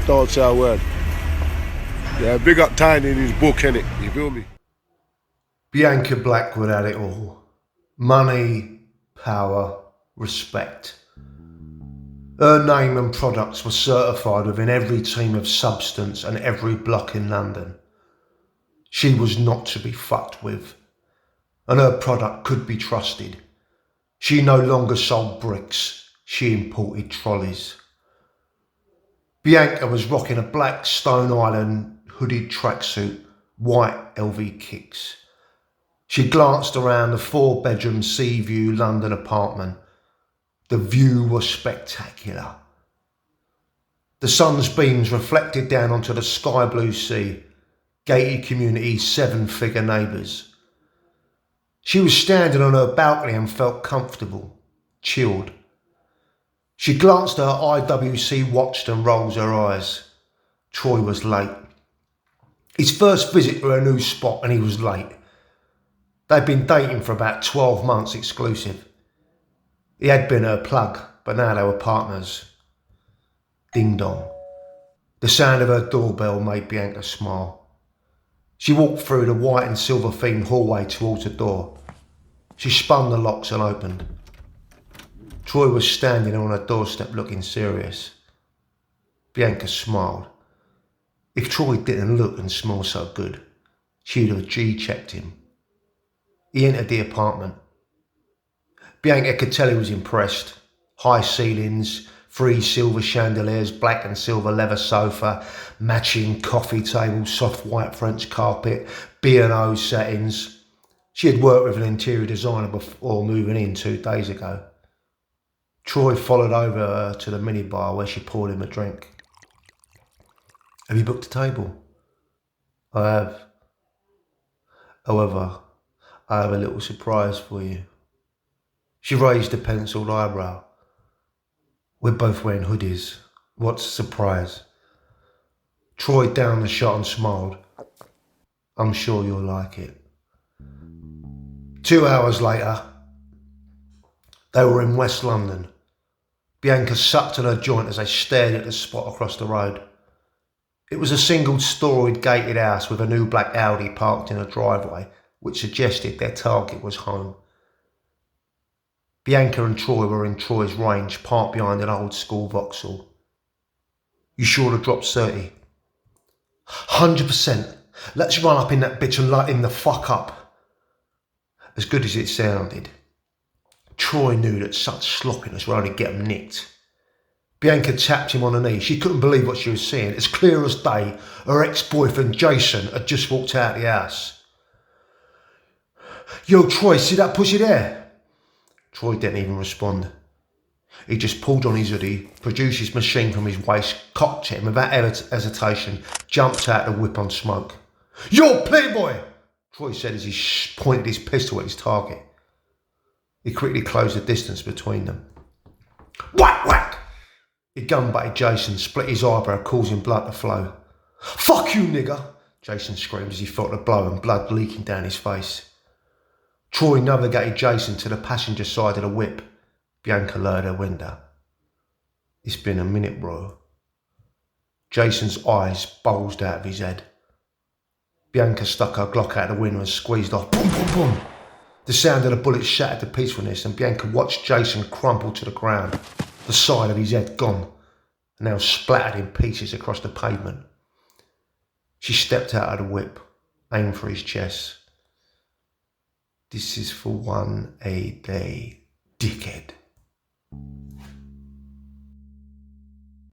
don't say a word. Yeah, big up Tiny in his book, innit? You feel me? Bianca Blackwood had it all. Money, power, respect. Her name and products were certified within every team of substance and every block in London. She was not to be fucked with, and her product could be trusted. She no longer sold bricks, she imported trolleys. Bianca was rocking a black Stone Island hooded tracksuit, white LV kicks. She glanced around the 4-bedroom sea view London apartment. The view was spectacular. The sun's beams reflected down onto the sky blue sea, gated community, 7-figure neighbours. She was standing on her balcony and felt comfortable, chilled. She glanced at her IWC watch and rolls her eyes. Troy was late. His first visit to her new spot, and he was late. They'd been dating for about 12 months exclusive. He had been her plug, but now they were partners. Ding dong. The sound of her doorbell made Bianca smile. She walked through the white and silver themed hallway towards the door. She spun the locks and opened. Troy was standing on her doorstep looking serious. Bianca smiled. If Troy didn't look and smell so good, she'd have G-checked him. He entered the apartment. Bianca could tell he was impressed. High ceilings, 3 silver chandeliers, black and silver leather sofa, matching coffee table, soft white French carpet, B&O settings. She had worked with an interior designer before moving in 2 days ago. Troy followed over her to the minibar where she poured him a drink. Have you booked a table? I have. However, I have a little surprise for you. She raised a penciled eyebrow. We're both wearing hoodies. What's the surprise? Troy downed the shot and smiled. I'm sure you'll like it. 2 hours later, they were in West London. Bianca sucked on her joint as they stared at the spot across the road. It was a single-storied gated house with a new black Audi parked in a driveway, which suggested their target was home. Bianca and Troy were in Troy's range, parked behind an old-school Vauxhall. You sure to drop 30? 100%. Let's run up in that bitch and light him the fuck up. As good as it sounded, Troy knew that such sloppiness would only get him nicked. Bianca tapped him on the knee. She couldn't believe what she was seeing. As clear as day, her ex-boyfriend Jason had just walked out of the house. Yo, Troy, see that pussy there? Troy didn't even respond. He just pulled on his hoodie, produced his machine from his waist, cocked it, and without hesitation, jumped out the whip on smoke. Yo, playboy! Troy said as he pointed his pistol at his target. He quickly closed the distance between them. Whack, whack! He gun-butted Jason, split his eyebrow, causing blood to flow. Fuck you, nigger! Jason screamed as he felt the blow and blood leaking down his face. Troy navigated Jason to the passenger side of the whip. Bianca lowered her window. It's been a minute, bro. Jason's eyes bulged out of his head. Bianca stuck her Glock out the window and squeezed off. Boom, boom, boom. The sound of the bullet shattered the peacefulness, and Bianca watched Jason crumple to the ground, the side of his head gone, and now splattered in pieces across the pavement. She stepped out of the whip, aimed for his chest. This is for one a day, dickhead.